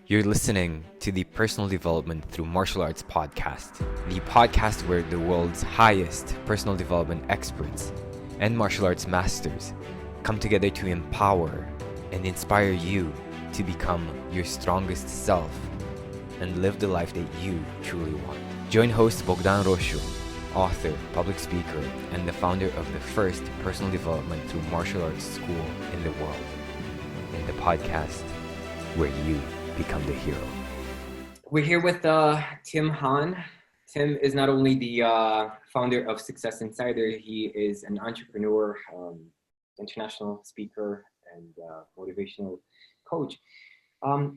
You're listening to the Personal Development Through Martial Arts podcast, the podcast where the world's highest personal development experts and martial arts masters come together to empower and inspire you to become your strongest self and live the life that you truly want. Join host Bogdan Rosu, author, public speaker, and the founder of the first personal development through martial arts school in the world, in the podcast where you become the hero. We're here with Tim Han. Tim is not only the founder of Success Insider, he is an entrepreneur, international speaker, and motivational coach.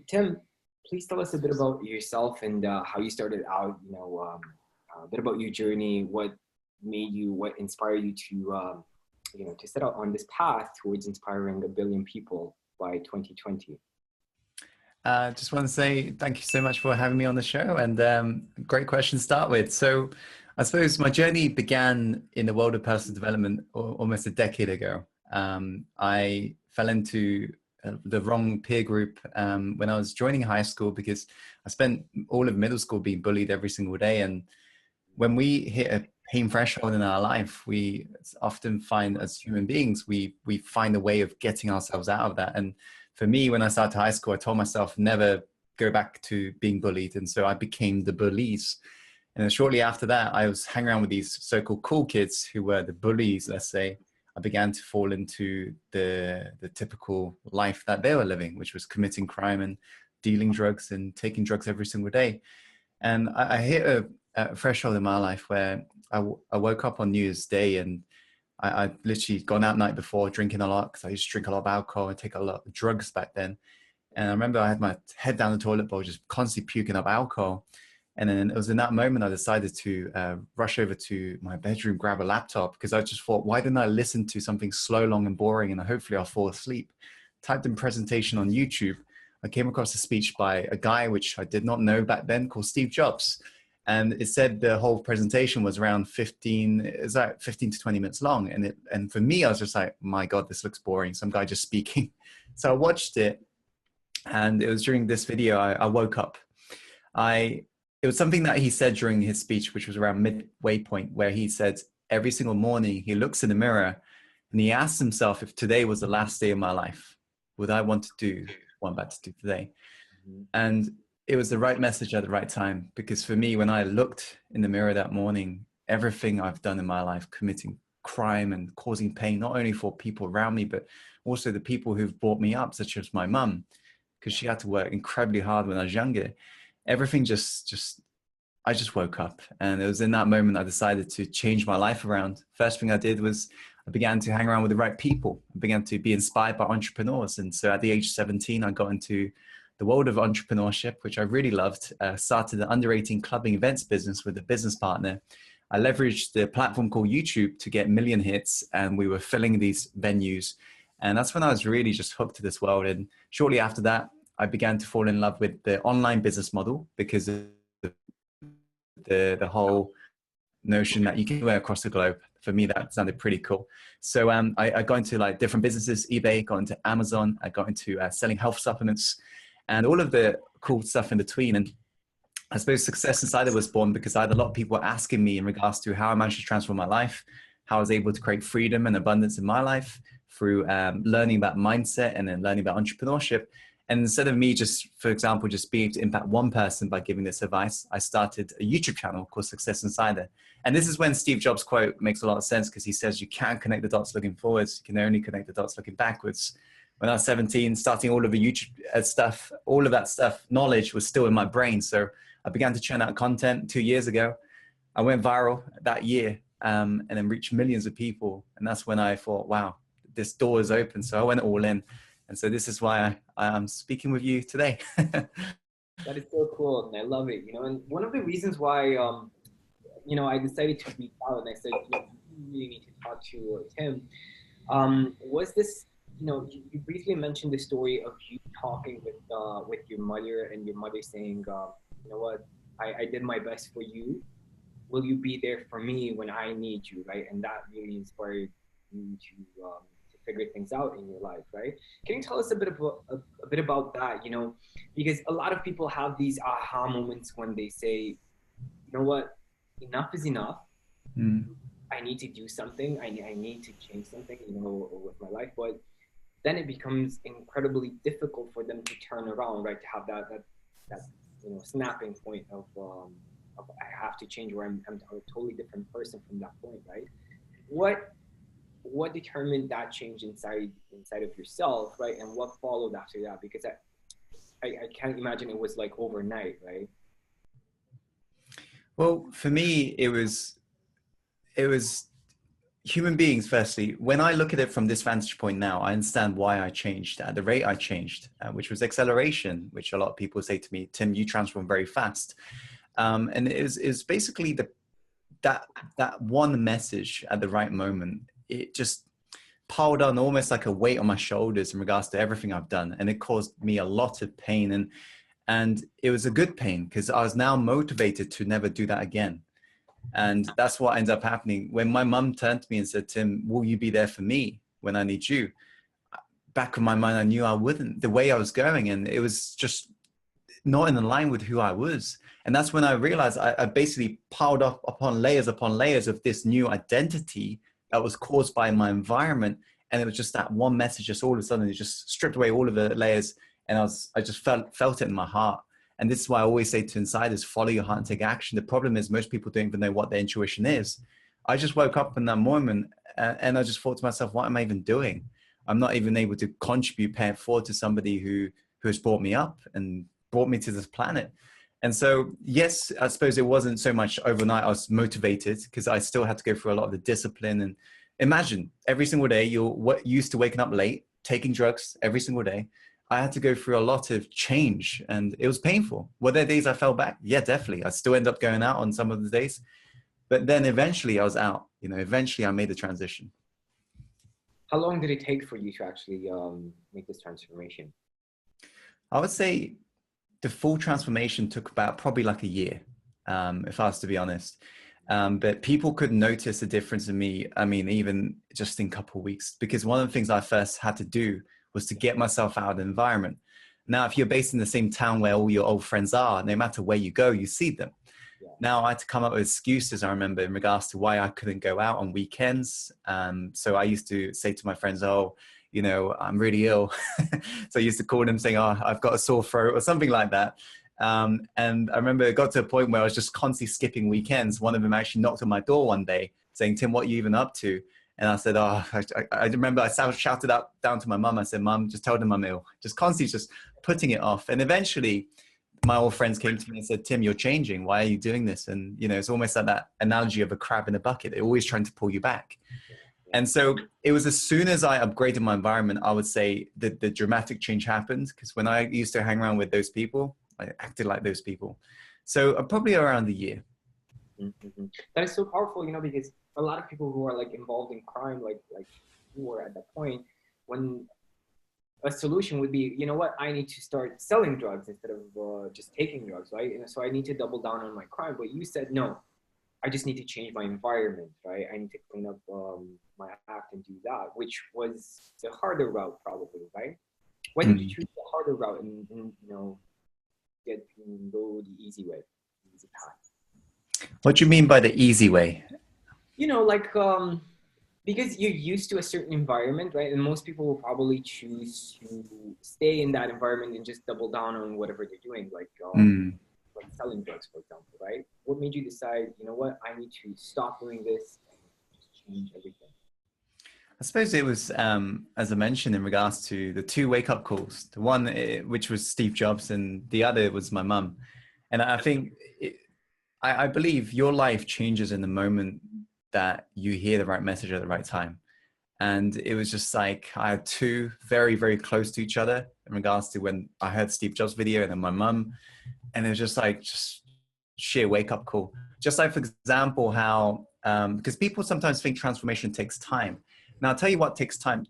Tim, please tell us a bit about yourself and how you started out, a bit about your journey, what inspired you to, to set out on this path towards inspiring 1 billion people by 2020. Just want to say thank you so much for having me on the show, and great question to start with. So I suppose my journey began in the world of personal development almost a decade ago. I fell into the wrong peer group when I was joining high school, because I spent all of middle school being bullied every single day. And when we hit a pain threshold in our life, we often find, as human beings, we find a way of getting ourselves out of that. And for me, when I started high school, I told myself never go back to being bullied. And so I became the bullies. And then shortly after that, I was hanging around with these so-called cool kids who were the bullies, let's say. I began to fall into the typical life that they were living, which was committing crime and dealing drugs and taking drugs every single day. And I hit a threshold in my life where I woke up on New Year's Day, and I'd literally gone out night before drinking a lot, because I used to drink a lot of alcohol and take a lot of drugs back then. And I remember I had my head down the toilet bowl, just constantly puking up alcohol. And then it was in that moment I decided to rush over to my bedroom, grab a laptop, because I just thought, why didn't I listen to something slow, long, and boring, and hopefully I'll fall asleep? Typed in presentation on YouTube. I came across a speech by a guy which I did not know back then, called Steve Jobs. And it said the whole presentation was around 15 to 20 minutes long. And for me, I was just like, my God, this looks boring. Some guy just speaking. So I watched it. And it was during this video, I woke up. It was something that he said during his speech, which was around midway point, where he said every single morning he looks in the mirror and he asks himself, if today was the last day of my life, would I want to do what I'm about to do today? Mm-hmm. And it was the right message at the right time, because for me, when I looked in the mirror that morning, everything I've done in my life, committing crime and causing pain, not only for people around me, but also the people who've brought me up, such as my mum, because she had to work incredibly hard when I was younger. Everything I just woke up. And it was in that moment I decided to change my life around. First thing I did was I began to hang around with the right people. I began to be inspired by entrepreneurs. And so at the age of 17, I got into the world of entrepreneurship, which I really loved. Started an under 18 clubbing events business with a business partner. I leveraged the platform called YouTube to get million hits, and we were filling these venues. And that's when I was really just hooked to this world. And shortly after that, I began to fall in love with the online business model, because of the whole notion that you can work across the globe. For me, that sounded pretty cool. So I got into like different businesses, eBay, got into Amazon, I got into selling health supplements, and all of the cool stuff in between. And I suppose Success Insider was born because I had a lot of people asking me in regards to how I managed to transform my life, how I was able to create freedom and abundance in my life through learning about mindset and then learning about entrepreneurship. And instead of me just, for example, just being able to impact one person by giving this advice, I started a YouTube channel called Success Insider. And this is when Steve Jobs' quote makes a lot of sense, because he says, you can't connect the dots looking forwards, you can only connect the dots looking backwards. When I was 17, starting all of the YouTube stuff, all of that stuff, knowledge was still in my brain. So I began to churn out content 2 years ago. I went viral that year and then reached millions of people. And that's when I thought, wow, this door is open. So I went all in. And so this is why I am speaking with you today. That is so cool. And I love it. And one of the reasons why, I decided to reach out and I said, you really need to talk to Tim, was this, you briefly mentioned the story of you talking with your mother, and your mother saying, you know what, I did my best for you. Will you be there for me when I need you, right? And that really inspired you to figure things out in your life, right? Can you tell us a bit about that? You know, because a lot of people have these aha moments when they say, you know what, enough is enough. I need to do something. I need to change something, you know, with my life. But then it becomes incredibly difficult for them to turn around, right? To have that you know, snapping point of I have to change, where I'm a totally different person from that point, right? What determined that change inside of yourself, right? And what followed after that? Because I can't imagine it was like overnight, right? Well, for me, it was human beings. Firstly, when I look at it from this vantage point now, I understand why I changed at the rate I changed, which was acceleration, which a lot of people say to me, Tim, you transform very fast. And it is basically that one message at the right moment. It just piled on almost like a weight on my shoulders in regards to everything I've done. And it caused me a lot of pain. And it was a good pain because I was now motivated to never do that again. And that's what ended up happening. When my mum turned to me and said, Tim, will you be there for me when I need you? Back of my mind, I knew I wouldn't, the way I was going. And it was just not in line with who I was. And that's when I realized I basically piled up upon layers of this new identity that was caused by my environment. And it was just that one message, just all of a sudden, it just stripped away all of the layers. And I just felt it in my heart. And this is why I always say to insiders, follow your heart and take action. The problem is most people don't even know what their intuition is. I just woke up in that moment and I just thought to myself, what am I even doing? I'm not even able to contribute, pay it forward to somebody who has brought me up and brought me to this planet. And so, yes, I suppose it wasn't so much overnight. I was motivated because I still had to go through a lot of the discipline. And imagine every single day, you're used to waking up late, taking drugs every single day. I had to go through a lot of change and it was painful. Were there days I fell back? Yeah, definitely. I still end up going out on some of the days, but then eventually I was out, you know, eventually I made the transition. How long did it take for you to actually make this transformation? I would say the full transformation took about probably like a year, if I was to be honest. But people could notice the difference in me. I mean, even just in a couple of weeks, because one of the things I first had to do was to get myself out of the environment. Now, if you're based in the same town where all your old friends are, no matter where you go, you see them. Yeah. Now I had to come up with excuses, I remember, in regards to why I couldn't go out on weekends. So I used to say to my friends, oh, you know, I'm really ill. So I used to call them saying, oh, I've got a sore throat or something like that. And I remember it got to a point where I was just constantly skipping weekends. One of them actually knocked on my door one day saying, Tim, what are you even up to? And I said, oh, I remember I shouted out down to my mum. I said, Mum, just tell them I'm ill. Just constantly just putting it off. And eventually my old friends came to me and said, Tim, you're changing. Why are you doing this? And, you know, it's almost like that analogy of a crab in a bucket. They're always trying to pull you back. And so it was as soon as I upgraded my environment, I would say that the dramatic change happened. Because when I used to hang around with those people, I acted like those people. So probably around the year. Mm-hmm. That is so powerful, you know, because a lot of people who are like involved in crime, like you were at that point, when a solution would be, you know what, I need to start selling drugs instead of just taking drugs, right? And so I need to double down on my crime. But you said, no, I just need to change my environment, right? I need to clean up my act and do that, which was the harder route probably, right? Why did you choose the harder route and you know, go the easy way, the easy path? What do you mean by the easy way? You know, like, because you're used to a certain environment, right? And most people will probably choose to stay in that environment and just double down on whatever they're doing, like selling drugs, for example, right? What made you decide, you know what, I need to stop doing this and just change everything? I suppose it was, as I mentioned, in regards to the two wake-up calls. The one which was Steve Jobs and the other was my mum. And I think, I believe your life changes in the moment that you hear the right message at the right time. And it was just like, I had two very, very close to each other in regards to when I heard Steve Jobs video and then my mum. And it was just like, just sheer wake-up call. Just like, for example, how, because people sometimes think transformation takes time. Now, I'll tell you what takes time.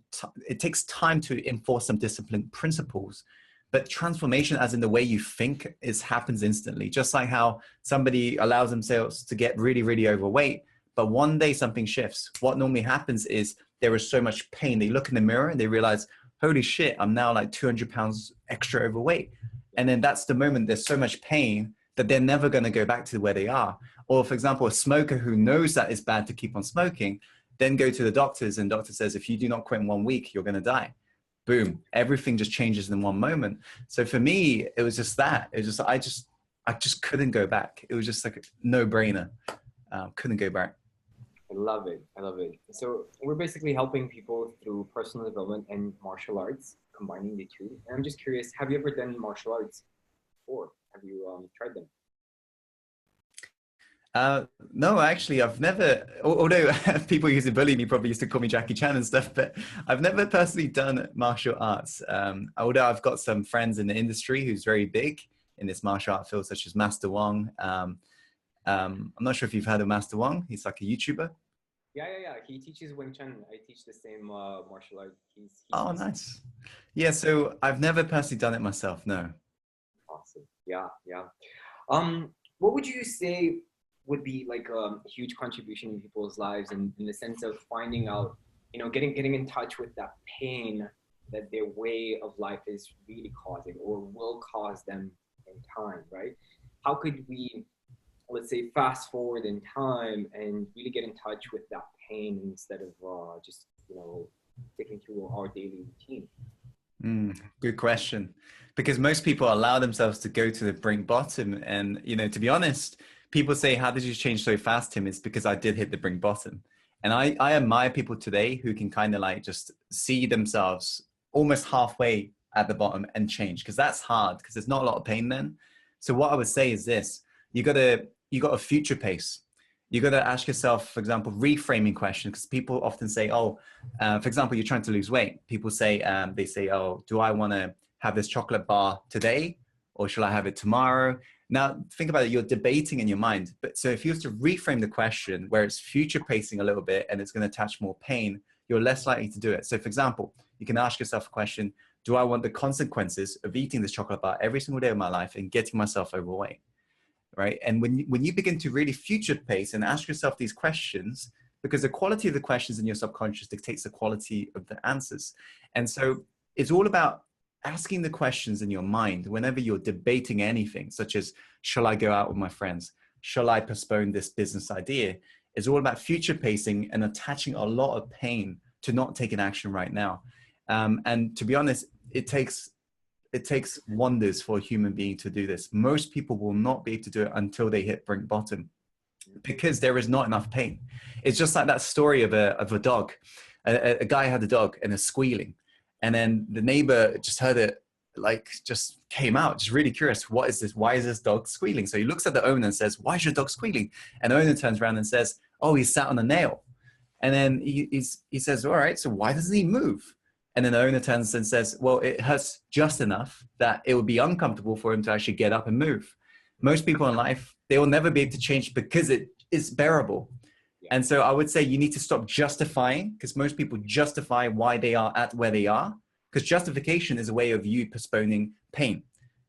It takes time to enforce some discipline principles, but transformation as in the way you think happens instantly. Just like how somebody allows themselves to get really, really overweight, but one day something shifts. What normally happens is there is so much pain. They look in the mirror and they realize, holy shit, I'm now like 200 pounds extra overweight. And then that's the moment there's so much pain that they're never going to go back to where they are. Or for example, a smoker who knows that it's bad to keep on smoking, then go to the doctors and doctor says, if you do not quit in 1 week, you're going to die. Boom. Everything just changes in one moment. So for me, it was just that. It was just, I just couldn't go back. It was just like a no brainer. Couldn't go back. I love it. I love it. So we're basically helping people through personal development and martial arts, combining the two. And I'm just curious, have you ever done martial arts before? Have you tried them? No, actually, I've never, although people used to bully me, probably used to call me Jackie Chan and stuff, but I've never personally done martial arts. Although I've got some friends in the industry who's very big in this martial art field, such as Master Wong. I'm not sure if you've heard of Master Wong. He's like a YouTuber. Yeah. He teaches Wing Chun. I teach the same martial art. He's Oh, nice. Yeah, so I've never personally done it myself, no. Awesome. Yeah. What would you say would be like a huge contribution in people's lives in the sense of finding out, getting in touch with that pain that their way of life is really causing or will cause them in time, right? How could we, let's say, fast forward in time and really get in touch with that pain instead of just, sticking to our daily routine? Good question. Because most people allow themselves to go to the brink bottom. And, to be honest, people say, how did you change so fast, Tim? It's because I did hit the brink bottom. And I admire people today who can kind of like just see themselves almost halfway at the bottom and change, because that's hard because there's not a lot of pain then. So what I would say is this: you got to future pace. You got to ask yourself, for example, reframing questions, because people often say, oh, for example, you're trying to lose weight. People say, oh, do I want to have this chocolate bar today or shall I have it tomorrow? Now, think about it. You're debating in your mind. But so if you have to reframe the question where it's future pacing a little bit and it's going to attach more pain, you're less likely to do it. So for example, you can ask yourself a question: do I want the consequences of eating this chocolate bar every single day of my life and getting myself overweight? Right? And when you begin to really future pace and ask yourself these questions, because the quality of the questions in your subconscious dictates the quality of the answers. And so it's all about asking the questions in your mind whenever you're debating anything, such as, shall I go out with my friends? Shall I postpone this business idea? It's all about future pacing and attaching a lot of pain to not taking action right now. And to be honest, it takes wonders for a human being to do this. Most people will not be able to do it until they hit brink bottom, because there is not enough pain. It's just like that story of a dog. A guy had a dog and a squealing, and then the neighbor just heard it, like just came out, just really curious. What is this? Why is this dog squealing? So he looks at the owner and says, why is your dog squealing? And the owner turns around and says, oh, he's sat on a nail. And then he says, all right, so why doesn't he move? And then the owner turns and says, well, it hurts just enough that it would be uncomfortable for him to actually get up and move. Most people in life, they will never be able to change because it is bearable. Yeah. And so I would say you need to stop justifying, because most people justify why they are at where they are, because justification is a way of you postponing pain,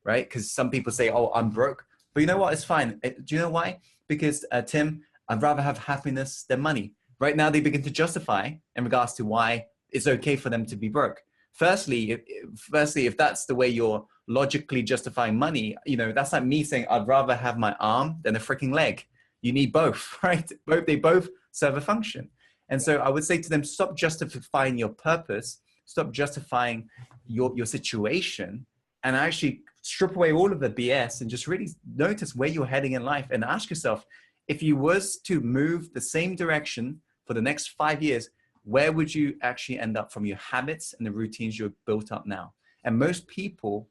right? Because some people say, oh, I'm broke. But you know what? It's fine. Do you know why? Because Tim, I'd rather have happiness than money. Right now, they begin to justify in regards to why it's okay for them to be broke. Firstly, if that's the way you're logically justifying money, that's like me saying, I'd rather have my arm than a freaking leg. You need both, right? They both serve a function. And so I would say to them, stop justifying your purpose, stop justifying your situation, and actually strip away all of the BS and just really notice where you're heading in life and ask yourself, if you was to move the same direction for the next 5 years, where would you actually end up from your habits and the routines you've built up now? And most people,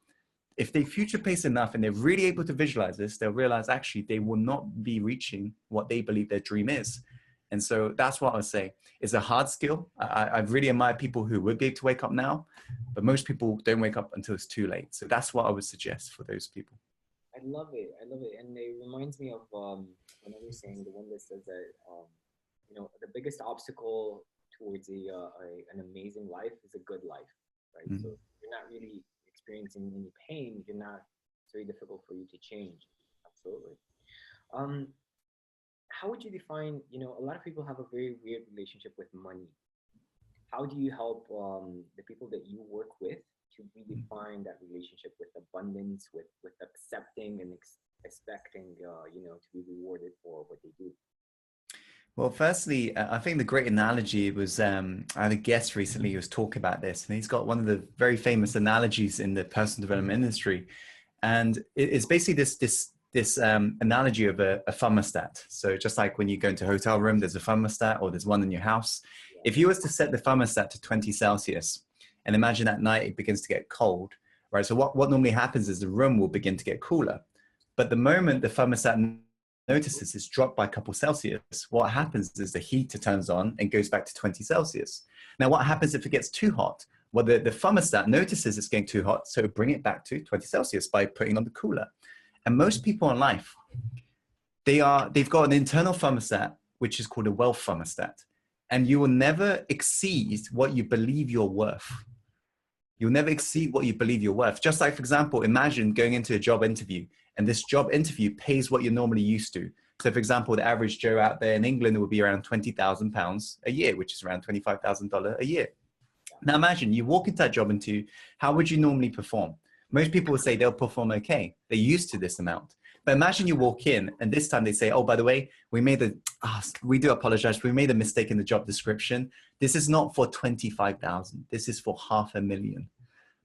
if they future pace enough and they're really able to visualize this, they'll realize actually they will not be reaching what they believe their dream is. And so that's what I would say. It's a hard skill. I really admire people who would be able to wake up now, but most people don't wake up until it's too late. So that's what I would suggest for those people. I love it. And it reminds me of another saying, the one that says that, the biggest obstacle towards an amazing life is a good life, right? Mm-hmm. So if you're not really experiencing any pain, it's very difficult for you to change. Absolutely. How would you define, a lot of people have a very weird relationship with money. how do you help the people that you work with to redefine that relationship with abundance, with accepting and expecting, to be rewarded for what they do? Well, firstly, I think the great analogy was I had a guest recently who was talking about this, and he's got one of the very famous analogies in the personal development industry, and it's basically this analogy of a thermostat. So just like when you go into a hotel room, there's a thermostat, or there's one in your house. If you was to set the thermostat to 20 Celsius, and imagine at night it begins to get cold, right? So what normally happens is the room will begin to get cooler, but the moment the thermostat notices it's dropped by a couple Celsius, what happens is the heater turns on and goes back to 20 Celsius. Now, what happens if it gets too hot? Well, the thermostat notices it's getting too hot, so bring it back to 20 Celsius by putting on the cooler. And most people in life, they've got an internal thermostat, which is called a wealth thermostat. And you will never exceed what you believe you're worth. You'll never exceed what you believe you're worth. Just like, for example, imagine going into a job interview, and this job interview pays what you're normally used to. So for example, the average Joe out there in England would be around £20,000 a year, which is around $25,000 a year. Now imagine you walk into that job interview, how would you normally perform? Most people will say they'll perform okay. They're used to this amount. But imagine you walk in and this time they say, oh, by the way, we do apologize. We made a mistake in the job description. This is not for 25,000. This is for 500,000.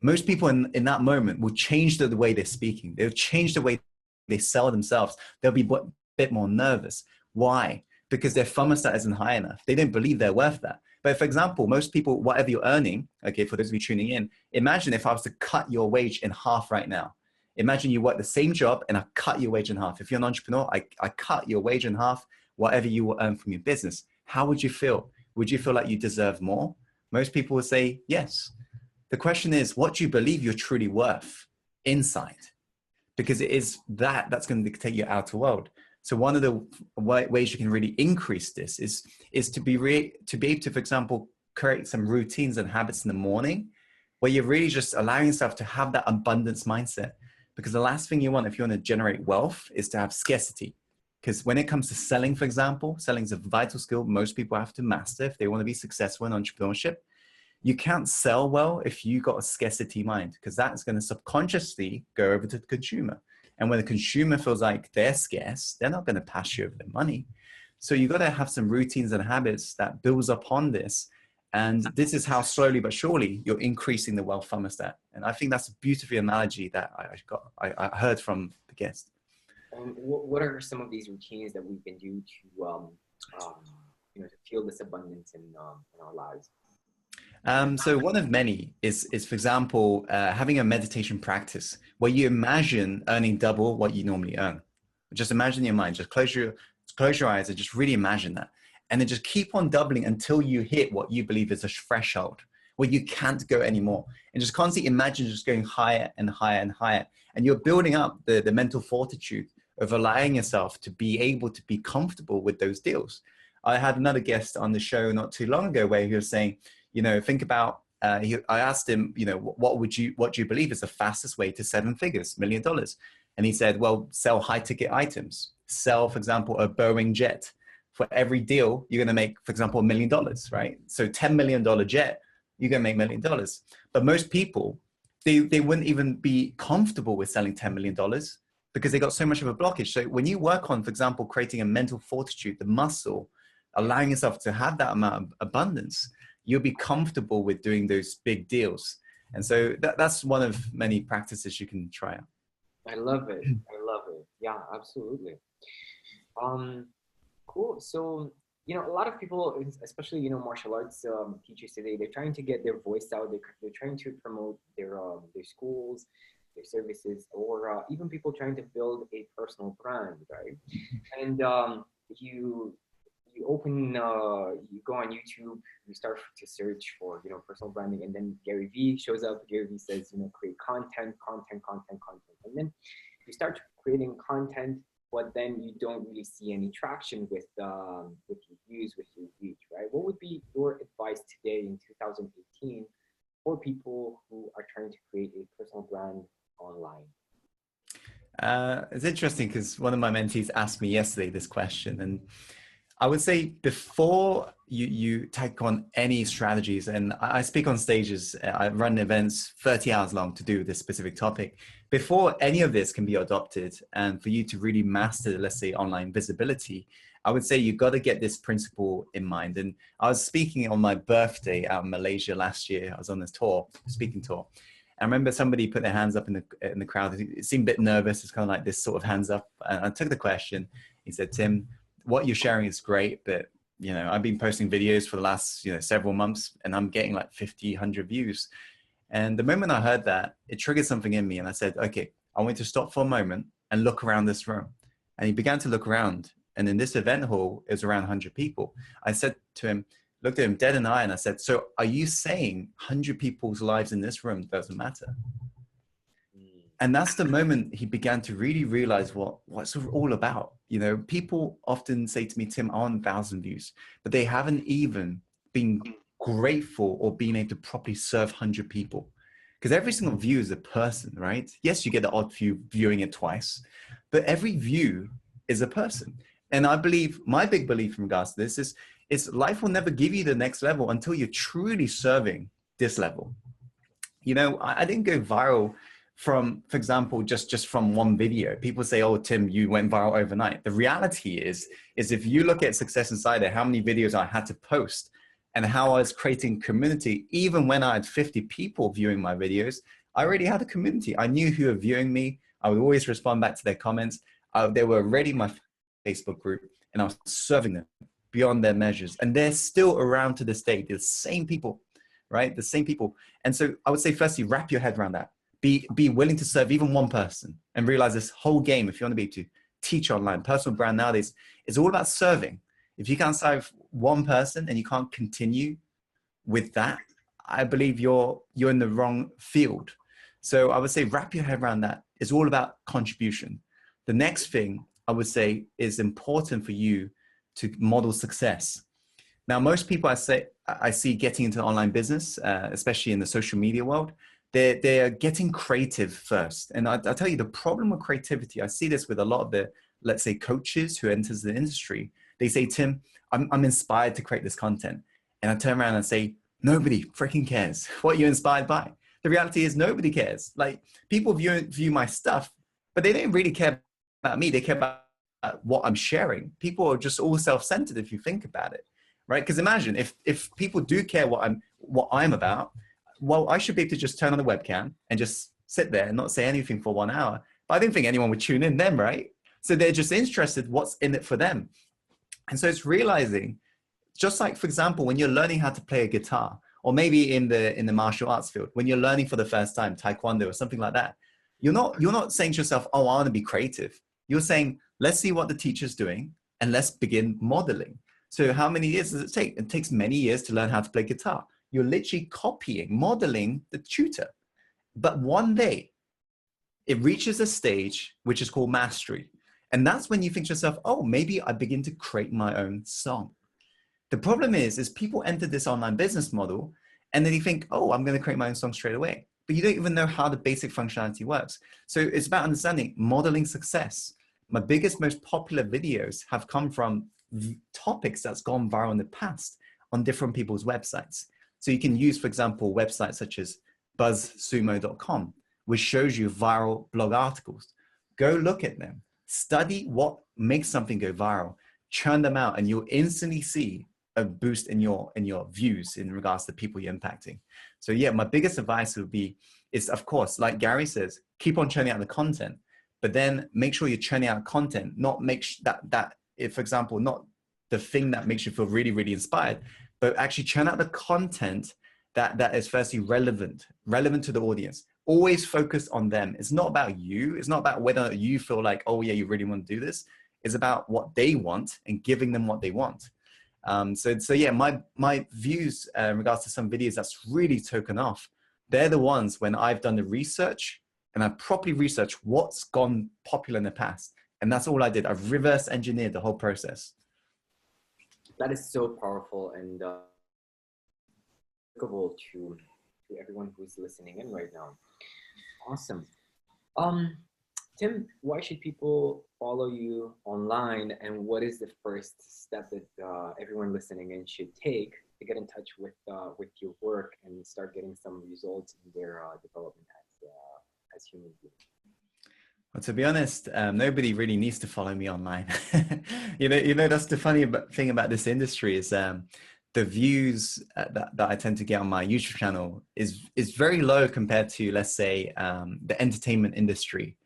Most people in that moment will change the way they're speaking. They'll change the way they sell themselves. They'll be a bit more nervous. Why? Because their thermostat isn't high enough. They don't believe they're worth that. But for example, most people, whatever you're earning, okay, for those of you tuning in, imagine if I was to cut your wage in half right now. Imagine you work the same job and I cut your wage in half. If you're an entrepreneur, I cut your wage in half, whatever you will earn from your business. How would you feel? Would you feel like you deserve more? Most people would say yes. The question is, what do you believe you're truly worth inside? Because it is that's going to dictate your outer world. So one of the ways you can really increase this is to be able to, for example, create some routines and habits in the morning where you're really just allowing yourself to have that abundance mindset. Because the last thing you want if you want to generate wealth is to have scarcity. Because when it comes to selling, for example, selling is a vital skill most people have to master if they want to be successful in entrepreneurship. You can't sell well if you got a scarcity mind, because that's going to subconsciously go over to the consumer. And when the consumer feels like they're scarce, they're not going to pass you over their money. So you got to have some routines and habits that builds upon this. And this is how slowly but surely you're increasing the wealth thermostat. And I think that's a beautiful analogy that I heard from the guest. And what are some of these routines that we can do to feel this abundance in our lives? So one of many is for example, having a meditation practice where you imagine earning double what you normally earn. Just imagine in your mind, just close your eyes and just really imagine that. And then just keep on doubling until you hit what you believe is a threshold where you can't go anymore. And just constantly imagine just going higher and higher and higher. And you're building up the mental fortitude of allowing yourself to be able to be comfortable with those deals. I had another guest on the show not too long ago where he was saying, think about, I asked him, what do you believe is the fastest way to 7 figures, $1 million? And he said, well, sell high ticket items, sell, for example, a Boeing jet. For every deal, you're going to make, for example, $1 million, right? So $10 million jet, you're going to make $1 million. But most people, they wouldn't even be comfortable with selling $10 million because they got so much of a blockage. So when you work on, for example, creating a mental fortitude, the muscle, allowing yourself to have that amount of abundance, you'll be comfortable with doing those big deals. And so that's one of many practices you can try out. I love it. Yeah, absolutely. Cool. So, a lot of people, especially, martial arts teachers today, they're trying to get their voice out. They're trying to promote their schools, their services, or even people trying to build a personal brand, right? And you open, you go on YouTube, you start to search for, personal branding, and then Gary Vee shows up. Gary Vee says, create content. And then you start creating content, but then you don't really see any traction with your views, with your reach, right? What would be your advice today in 2018 for people who are trying to create a personal brand online? It's interesting because one of my mentees asked me yesterday this question, and I would say before you take on any strategies, and I speak on stages, I run events 30 hours long to do this specific topic. Before any of this can be adopted, and for you to really master, let's say, online visibility, I would say you got to get this principle in mind. And I was speaking on my birthday out in Malaysia last year. I was on this tour, speaking tour. I remember somebody put their hands up in the crowd. It seemed a bit nervous. It's kind of like this sort of hands up. And I took the question. He said, Tim, what you're sharing is great, but I've been posting videos for the last, several months, and I'm getting like 50, 100 views. And the moment I heard that, it triggered something in me. And I said, okay, I want to stop for a moment and look around this room. And he began to look around. And in this event hall, it was around 100 people. I said to him, looked at him dead in the eye, and I said, so are you saying 100 people's lives in this room doesn't matter? And that's the moment he began to really realize what's it all about. People often say to me, Tim, I want 1,000 views, but they haven't even been grateful or been able to properly serve 100 people. Because every single view is a person, right? Yes, you get the odd view viewing it twice, but every view is a person. And I believe, my big belief in regards to this is life will never give you the next level until you're truly serving this level. I didn't go viral from, for example, just from one video. People say, oh, Tim, you went viral overnight. The reality is if you look at Success Insider, how many videos I had to post and how I was creating community, even when I had 50 people viewing my videos, I already had a community. I knew who were viewing me. I would always respond back to their comments. They were already my Facebook group, and I was serving them beyond their measures. And they're still around to this day. They're the same people, right? The same people. And so I would say, firstly, wrap your head around that. Be willing to serve even one person, and realize this whole game, if you want to be able to teach online, personal brand nowadays, is all about serving. If you can't serve one person and you can't continue with that, I believe you're in the wrong field. So I would say wrap your head around that. It's all about contribution. The next thing I would say is important for you to model success. Now, most people I see getting into online business, especially in the social media world, they're getting creative first. And I tell you, the problem with creativity, I see this with a lot of the, let's say, coaches who enters the industry. They say, Tim, I'm inspired to create this content. And I turn around and say, nobody freaking cares what you're inspired by. The reality is nobody cares. Like, people view my stuff, but they don't really care about me. They care about what I'm sharing. People are just all self-centered if you think about it, right? Because imagine if people do care what I'm about, well, I should be able to just turn on the webcam and just sit there and not say anything for 1 hour. But I don't think anyone would tune in then, right? So they're just interested what's in it for them. And so it's realizing, just like, for example, when you're learning how to play a guitar, or maybe in the martial arts field, when you're learning for the first time, taekwondo or something like that, you're not saying to yourself, oh, I want to be creative. You're saying, let's see what the teacher's doing and let's begin modeling. So how many years does it take? It takes many years to learn how to play guitar. You're literally copying, modeling the tutor. But one day, it reaches a stage which is called mastery. And that's when you think to yourself, oh, maybe I begin to create my own song. The problem is people enter this online business model and then you think, oh, I'm going to create my own song straight away. But you don't even know how the basic functionality works. So it's about understanding modeling success. My biggest, most popular videos have come from topics that's gone viral in the past on different people's websites. So you can use, for example, websites such as buzzsumo.com, which shows you viral blog articles. Go look at them, study what makes something go viral, churn them out, and you'll instantly see a boost in your views in regards to people you're impacting. So yeah, my biggest advice would be is, of course, like Gary says, keep on churning out the content, but then make sure you're churning out content, not make that if, for example, not the thing that makes you feel really, really inspired, but actually churn out the content that is firstly relevant to the audience. Always focus on them. It's not about you. It's not about whether you feel like, oh yeah, you really want to do this. It's about what they want and giving them what they want. So yeah, my views in regards to some videos that's really taken off, they're the ones when I've done the research and I've properly researched what's gone popular in the past. And that's all I did. I've reverse engineered the whole process. That is so powerful and applicable to everyone who's listening in right now. Awesome. Tim, why should people follow you online, and what is the first step that everyone listening in should take to get in touch with your work and start getting some results in their development as human beings? Well, to be honest, nobody really needs to follow me online. That's the funny thing about this industry is the views that I tend to get on my YouTube channel is very low compared to, let's say, the entertainment industry.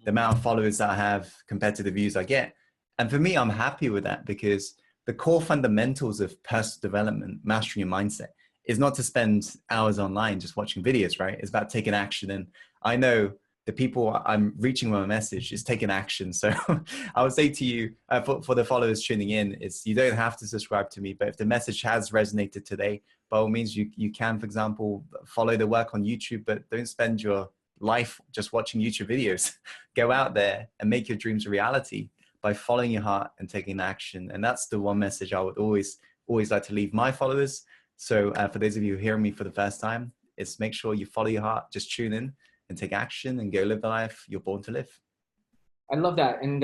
The amount of followers that I have compared to the views I get. And for me, I'm happy with that because the core fundamentals of personal development, mastering your mindset, is not to spend hours online just watching videos, right? It's about taking action. And I know the people I'm reaching with my message is taking action. So I would say to you, for the followers tuning in, is you don't have to subscribe to me, but if the message has resonated today, by all means, you can, for example, follow the work on YouTube, but don't spend your life just watching YouTube videos. Go out there and make your dreams a reality by following your heart and taking action. And that's the one message I would always like to leave my followers. So for those of you who hear me for the first time, it's make sure you follow your heart, just tune in and take action and go live the life you're born to live. I love that. And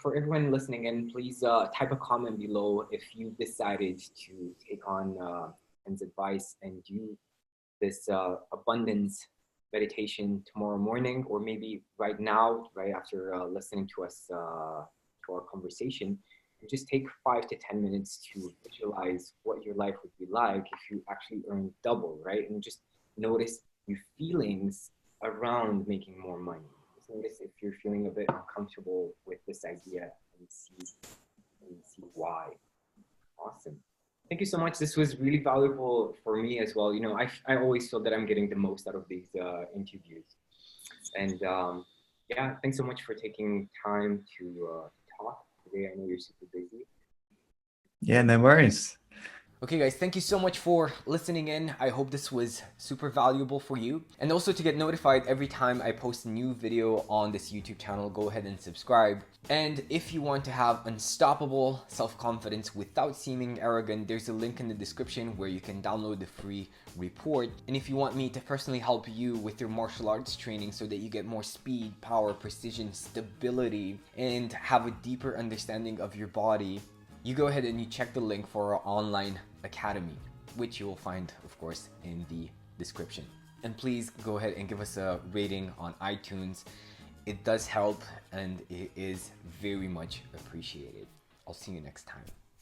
for everyone listening in, please type a comment below if you decided to take on Ken's advice and do this abundance meditation tomorrow morning, or maybe right now, right after listening to us, to our conversation. And just take 5 to 10 minutes to visualize what your life would be like if you actually earned double, right? And just notice your feelings around making more money. Just notice if you're feeling a bit uncomfortable with this idea and see why. Awesome. Thank you so much. This was really valuable for me as well. I always feel that I'm getting the most out of these interviews. And yeah, thanks so much for taking time to talk today. I know you're super busy. Yeah, no worries. Okay guys, thank you so much for listening in. I hope this was super valuable for you. And also to get notified every time I post a new video on this YouTube channel, go ahead and subscribe. And if you want to have unstoppable self-confidence without seeming arrogant, there's a link in the description where you can download the free report. And if you want me to personally help you with your martial arts training so that you get more speed, power, precision, stability, and have a deeper understanding of your body, you go ahead and you check the link for our online academy, which you will find, of course, in the description. And please go ahead and give us a rating on iTunes. It does help and it is very much appreciated. I'll see you next time.